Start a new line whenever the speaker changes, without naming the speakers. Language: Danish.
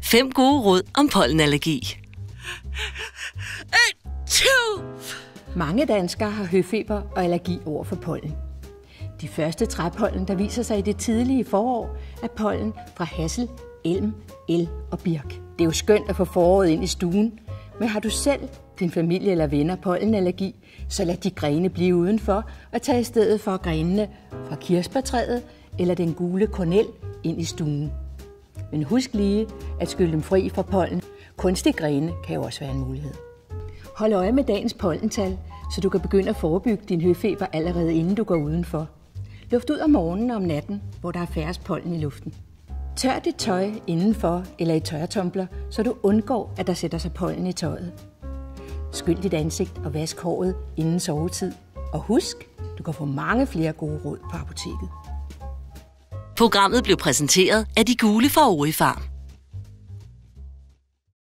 5 gode råd om pollenallergi.
Mange danskere har høfeber og allergi over for pollen. De første træpollen, der viser sig i det tidlige forår, er pollen fra hassel, elm, el og birk. Det er jo skønt at få foråret ind i stuen, men har du selv, din familie eller venner pollenallergi, så lad de grene blive udenfor og tag i stedet for grenene fra kirsebærtræet eller den gule kornel ind i stuen. Men husk lige at skylle dem fri fra pollen. Kunstige grene kan jo også være en mulighed. Hold øje med dagens pollental, så du kan begynde at forebygge din høfeber allerede inden du går udenfor. Luft ud om morgenen og om natten, hvor der er færrest pollen i luften. Tør dit tøj indenfor eller i tørretumbler, så du undgår, at der sætter sig pollen i tøjet. Skyld dit ansigt og vask håret inden sovetid. Og husk, du kan få mange flere gode råd på apoteket.
Programmet blev præsenteret af De Gule fra Orifarm.